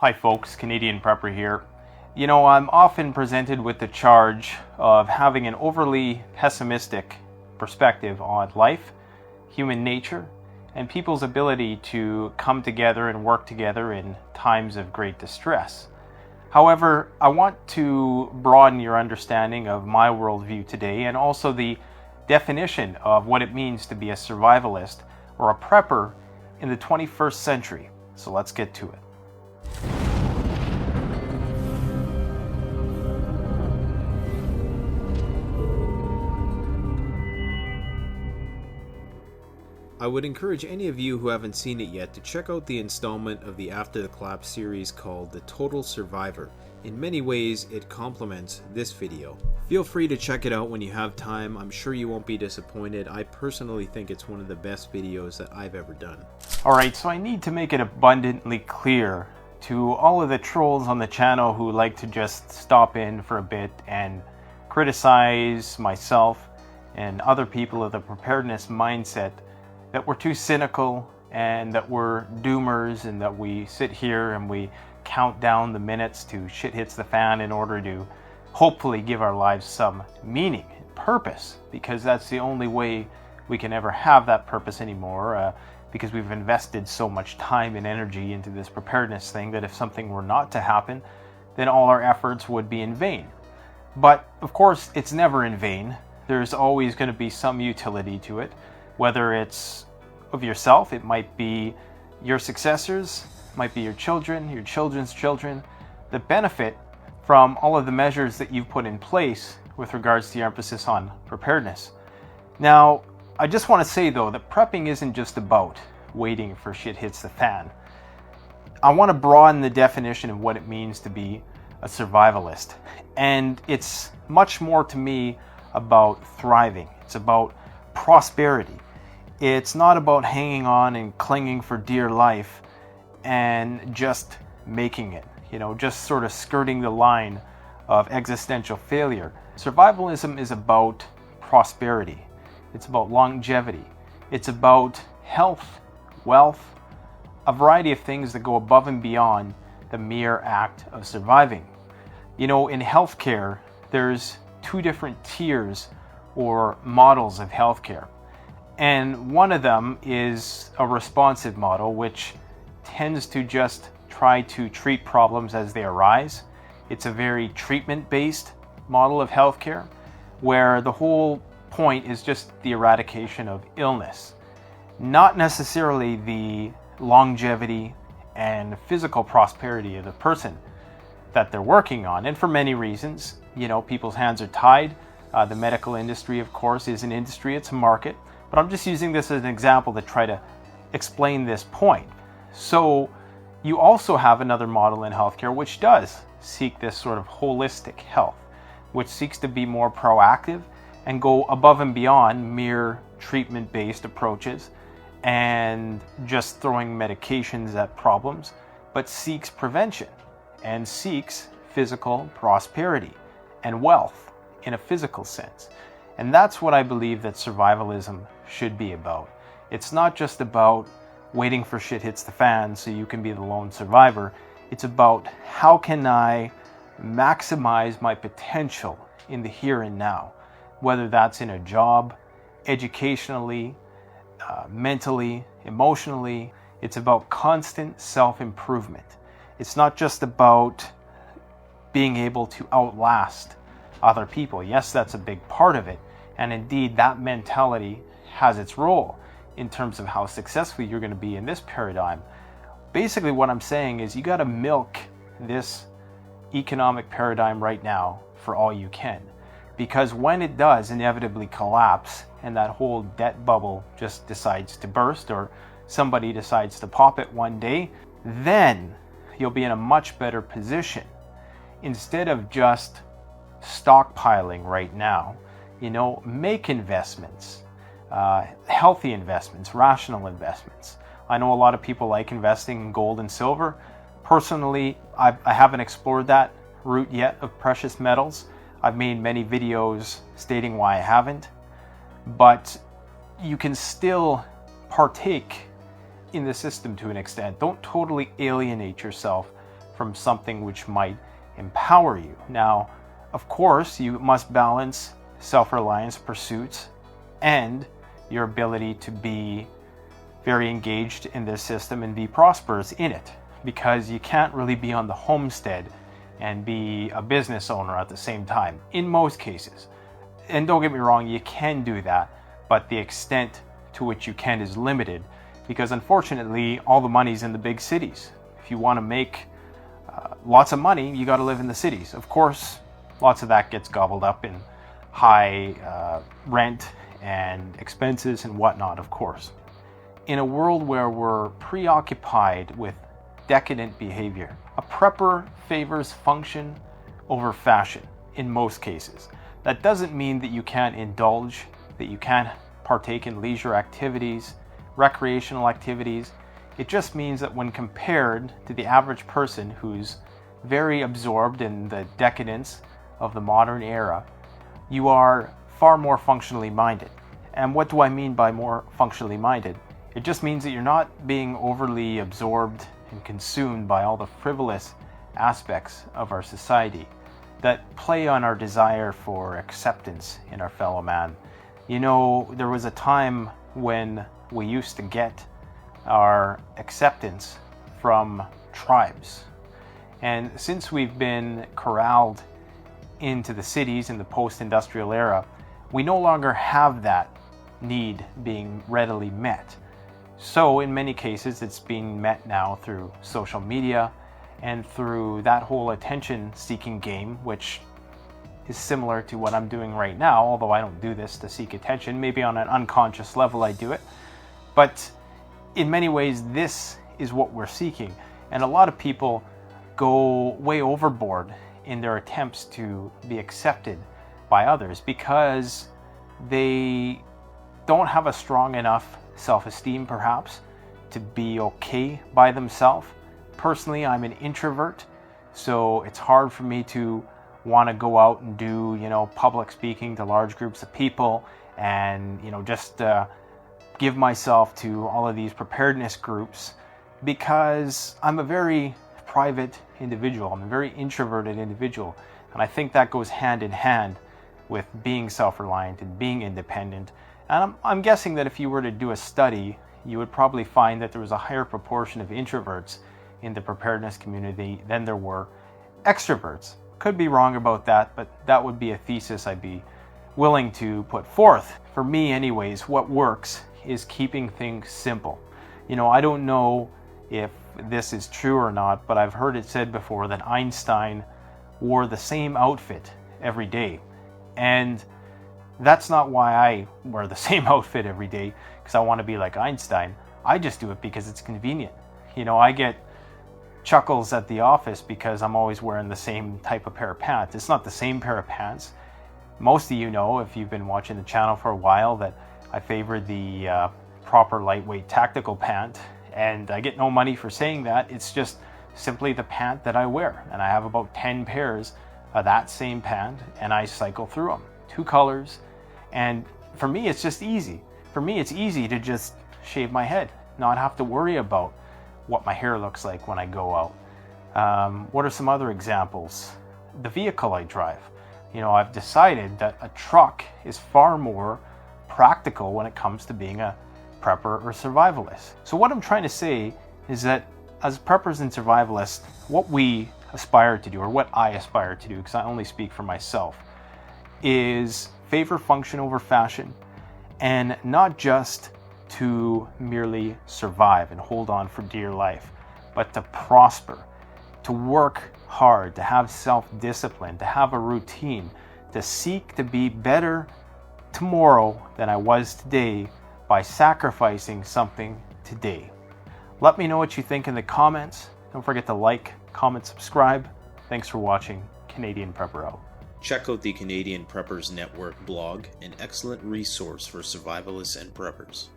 Hi folks, Canadian Prepper here. You know, I'm often presented with the charge of having an overly pessimistic perspective on life, human nature, and people's ability to come together and work together in times of great distress. However, I want to broaden your understanding of my worldview today and also the definition of what it means to be a survivalist or a prepper in the 21st century. So let's get to it. I would encourage any of you who haven't seen it yet to check out the installment of the After the Collapse series called The Total Survivor. In many ways, it complements this video. Feel free to check it out when you have time. I'm sure you won't be disappointed. I personally think it's one of the best videos that I've ever done. Alright, so I need to make it abundantly clear to all of the trolls on the channel who like to just stop in for a bit and criticize myself and other people of the preparedness mindset that we're too cynical and that we're doomers and that we sit here and we count down the minutes to shit hits the fan in order to hopefully give our lives some meaning and purpose, because that's the only way we can ever have that purpose anymore, because we've invested so much time and energy into this preparedness thing that if something were not to happen, then all our efforts would be in vain. But of course, it's never in vain. There's always going to be some utility to it. Whether it's of yourself, it might be your successors, it might be your children, your children's children, that benefit from all of the measures that you've put in place with regards to your emphasis on preparedness. Now, I just want to say though that prepping isn't just about waiting for shit hits the fan. I want to broaden the definition of what it means to be a survivalist. And it's much more to me about thriving. It's about prosperity. It's not about hanging on and clinging for dear life and just making it, just sort of skirting the line of existential failure. Survivalism is about prosperity. It's about longevity. It's about health, wealth, a variety of things that go above and beyond the mere act of surviving. In healthcare, there's two different tiers or models of healthcare. And one of them is a responsive model, which tends to just try to treat problems as they arise. It's a very treatment-based model of healthcare, where the whole point is just the eradication of illness, not necessarily the longevity and physical prosperity of the person that they're working on. And for many reasons, people's hands are tied. The medical industry, of course, is an industry, it's a market. But I'm just using this as an example to try to explain this point. So you also have another model in healthcare which does seek this sort of holistic health, which seeks to be more proactive and go above and beyond mere treatment-based approaches and just throwing medications at problems, but seeks prevention and seeks physical prosperity and wealth in a physical sense. And that's what I believe that survivalism should be about. It's not just about waiting for shit hits the fan so you can be the lone survivor. It's about how can I maximize my potential in the here and now, whether that's in a job, educationally, mentally, emotionally. It's about constant self-improvement. It's not just about being able to outlast other people. Yes, that's a big part of it. And indeed, that mentality has its role in terms of how successful you're going to be in this paradigm. Basically, what I'm saying is you got to milk this economic paradigm right now for all you can. Because when it does inevitably collapse and that whole debt bubble just decides to burst, or somebody decides to pop it one day, then you'll be in a much better position. Instead of just stockpiling right now, make investments, healthy investments, rational investments. I know a lot of people like investing in gold and silver. Personally, I haven't explored that route yet of precious metals. I've made many videos stating why I haven't, but you can still partake in the system to an extent. Don't totally alienate yourself from something which might empower you. Now, of course, you must balance self-reliance pursuits and your ability to be very engaged in this system and be prosperous in it, because you can't really be on the homestead and be a business owner at the same time in most cases. And don't get me wrong, you can do that, but the extent to which you can is limited, because unfortunately all the money's in the big cities. If you want to make lots of money, you got to live in the cities. Of course, lots of that gets gobbled up in high rent and expenses and whatnot, of course. In a world where we're preoccupied with decadent behavior, a prepper favors function over fashion in most cases. That doesn't mean that you can't indulge, that you can't partake in leisure activities, recreational activities. It just means that when compared to the average person who's very absorbed in the decadence of the modern era, you are far more functionally minded. And what do I mean by more functionally minded? It just means that you're not being overly absorbed and consumed by all the frivolous aspects of our society that play on our desire for acceptance in our fellow man. You know, there was a time when we used to get our acceptance from tribes. And since we've been corralled into the cities in the post-industrial era, we no longer have that need being readily met. So in many cases, it's being met now through social media and through that whole attention-seeking game, which is similar to what I'm doing right now, although I don't do this to seek attention. Maybe on an unconscious level I do it. But in many ways, this is what we're seeking. And a lot of people go way overboard in their attempts to be accepted by others because they don't have a strong enough self-esteem, perhaps, to be okay by themselves. Personally, I'm an introvert, so it's hard for me to want to go out and do, public speaking to large groups of people and, just give myself to all of these preparedness groups, because I'm a very private individual. I'm a very introverted individual, and I think that goes hand in hand with being self-reliant and being independent. And I'm guessing that if you were to do a study, you would probably find that there was a higher proportion of introverts in the preparedness community than there were extroverts. Could be wrong about that, but that would be a thesis I'd be willing to put forth. For me anyways, what works is keeping things simple. I don't know if this is true or not, but I've heard it said before that Einstein wore the same outfit every day. And that's not why I wear the same outfit every day, because I want to be like Einstein. I just do it because it's convenient. I get chuckles at the office because I'm always wearing the same type of pair of pants. It's not the same pair of pants. Most of you know, if you've been watching the channel for a while, that I favor the proper lightweight tactical pant, and I get no money for saying that. It's just simply the pant that I wear, and I have about 10 pairs of that same pant, and I cycle through them. 2 colors, and for me it's just easy. For me it's easy to just shave my head, not have to worry about what my hair looks like when I go out. What are some other examples? The vehicle I drive. I've decided that a truck is far more practical when it comes to being a prepper or survivalist. So what I'm trying to say is that as preppers and survivalists, what we aspire to do, or what I aspire to do, because I only speak for myself, is favor function over fashion, and not just to merely survive and hold on for dear life, but to prosper, to work hard, to have self-discipline, to have a routine, to seek to be better tomorrow than I was today by sacrificing something today. Let me know what you think in the comments. Don't forget to like, comment, subscribe. Thanks for watching. Canadian Prepper out. Check out the Canadian Preppers Network blog, an excellent resource for survivalists and preppers.